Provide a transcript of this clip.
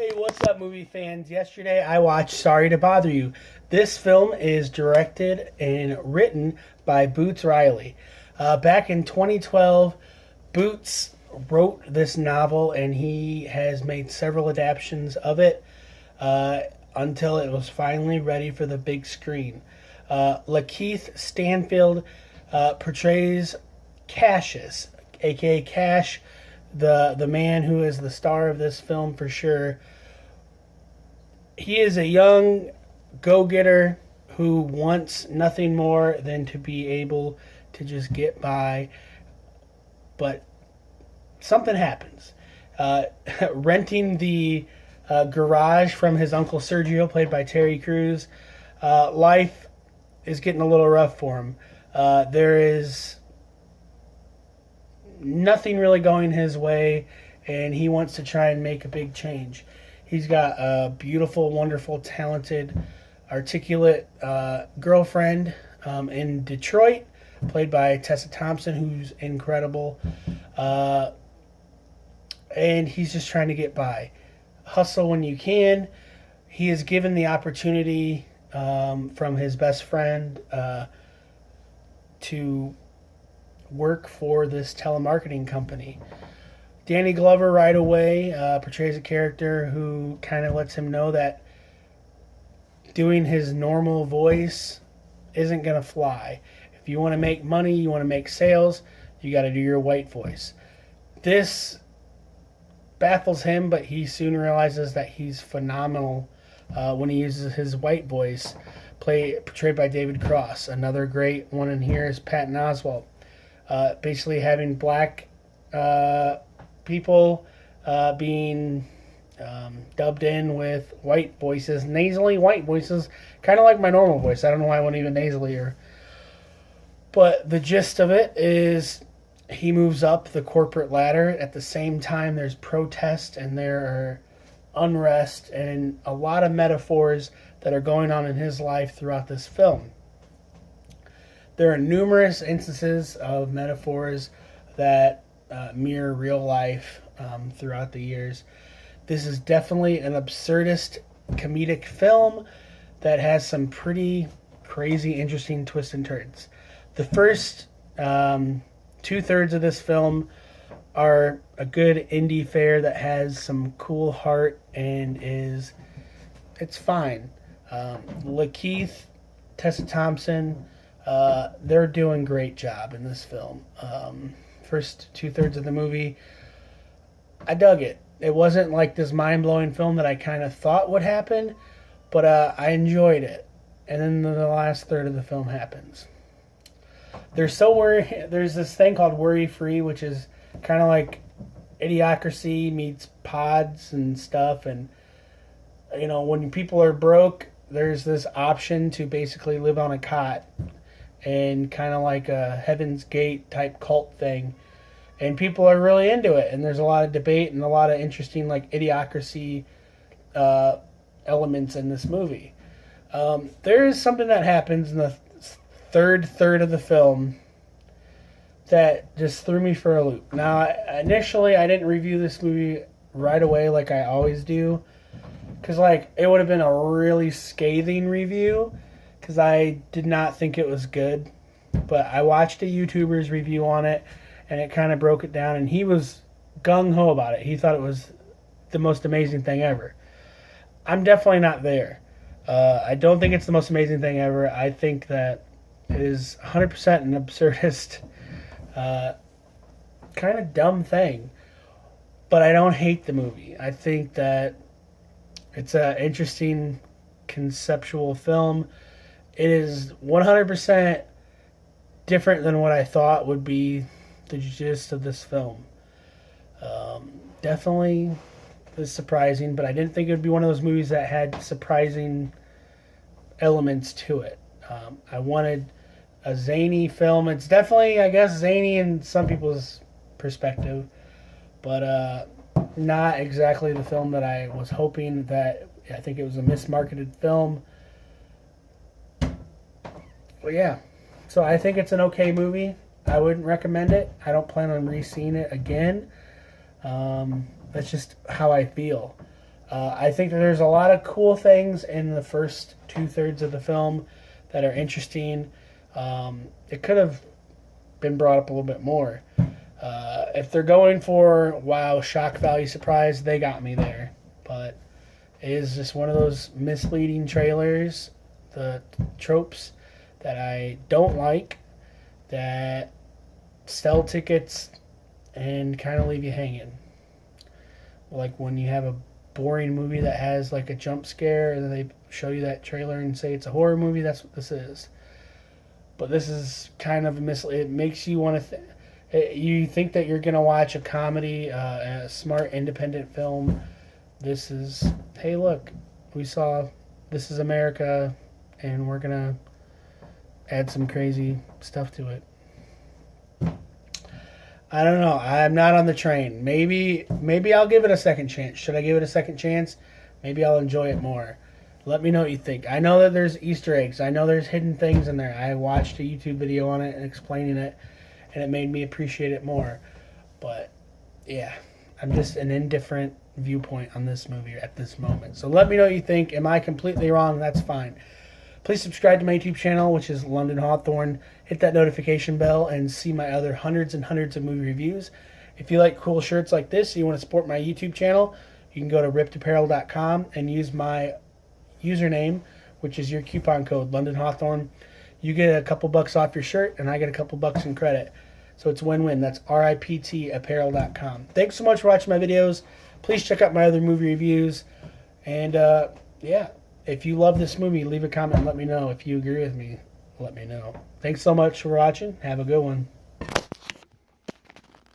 Hey, what's up, movie fans? Yesterday I watched Sorry to Bother You. This film is directed and written by Boots Riley. Back in 2012, Boots wrote this novel and he has made several adaptations of it until it was finally ready for the big screen. Lakeith Stanfield portrays Cassius, aka Cash, the man who is the star of this film for sure. He is a young go-getter who wants nothing more than to be able to just get by, but something happens. Renting the garage from his uncle Sergio, played by Terry Crews, life is getting a little rough for him. There is nothing really going his way, and he wants to try and make a big change. He's got a beautiful, wonderful, talented, articulate girlfriend in Detroit, played by Tessa Thompson, who's incredible. And he's just trying to get by. Hustle when you can. He is given the opportunity from his best friend to work for this telemarketing company. Danny Glover right away portrays a character who kind of lets him know that doing his normal voice isn't going to fly. If you want to make money, you want to make sales, you got to do your white voice. This baffles him, but he soon realizes that he's phenomenal when he uses his white voice, portrayed by David Cross. Another great one in here is Patton Oswalt. Basically having black people being dubbed in with white voices, nasally white voices, kind of like my normal voice. I don't know why I went even nasalier. But the gist of it is he moves up the corporate ladder. At the same time, there's protest and there are unrest and a lot of metaphors that are going on in his life throughout this film. There are numerous instances of metaphors that mirror real life throughout the years. This is definitely an absurdist comedic film that has some pretty crazy, interesting twists and turns. The first two-thirds of this film are a good indie fare that has some cool heart and it's fine. Lakeith, Tessa Thompson, they're doing a great job in this film. First two-thirds of the movie, I dug it. It wasn't like this mind-blowing film that I kind of thought would happen, but I enjoyed it. And then the last third of the film happens. There's this thing called Worry Free, which is kind of like Idiocracy meets Pods and stuff. And, you know, when people are broke, there's this option to basically live on a cot and kind of like a Heaven's Gate type cult thing. And people are really into it. And there's a lot of debate and a lot of interesting like Idiocracy elements in this movie. There is something that happens in the third of the film that just threw me for a loop. Now, initially, I didn't review this movie right away like I always do. Because, like, it would have been a really scathing review. Because I did not think it was good. But I watched a YouTuber's review on it. And it kind of broke it down. And he was gung-ho about it. He thought it was the most amazing thing ever. I'm definitely not there. I don't think it's the most amazing thing ever. I think that it is 100% an absurdist, kind of dumb thing. But I don't hate the movie. I think that it's an interesting conceptual film. It is 100% different than what I thought would be the gist of this film. Definitely was surprising, but I didn't think it would be one of those movies that had surprising elements to it. I wanted a zany film. It's definitely, I guess, zany in some people's perspective, but not exactly the film that I was hoping. That I think it was a mismarketed film. But yeah, so I think it's an okay movie. I wouldn't recommend it. I don't plan on re-seeing it again. That's just how I feel. I think that there's a lot of cool things in the first 2/3 of the film that are interesting. It could have been brought up a little bit more. If they're going for wow, shock value, surprise, they got me there. But it is just one of those misleading trailers, the tropes that I don't like, that sell tickets and kind of leave you hanging. Like when you have a boring movie that has like a jump scare and then they show you that trailer and say it's a horror movie, that's what this is. But this is kind of it makes you want to you think that you're going to watch a comedy, a smart independent film. This is, hey, look, we saw This Is America and we're going to add some crazy stuff to it. I don't know. I'm not on the train. Maybe I'll give it a second chance. Should I give it a second chance? Maybe I'll enjoy it more. Let me know what you think. I know that there's Easter eggs. I know there's hidden things in there. I watched a YouTube video on it and explaining it, and it made me appreciate it more. But, yeah, I'm just an indifferent viewpoint on this movie at this moment. So let me know what you think. Am I completely wrong? That's fine. Please subscribe to my YouTube channel, which is London Hawthorne. Hit that notification bell and see my other hundreds and hundreds of movie reviews. If you like cool shirts like this, you want to support my YouTube channel, you can go to rippedapparel.com and use my username, which is your coupon code, London Hawthorne. You get a couple bucks off your shirt, and I get a couple bucks in credit. So it's win-win. That's riptapparel.com. Thanks so much for watching my videos. Please check out my other movie reviews. And, yeah. If you love this movie, leave a comment and let me know. If you agree with me, let me know. Thanks so much for watching. Have a good one.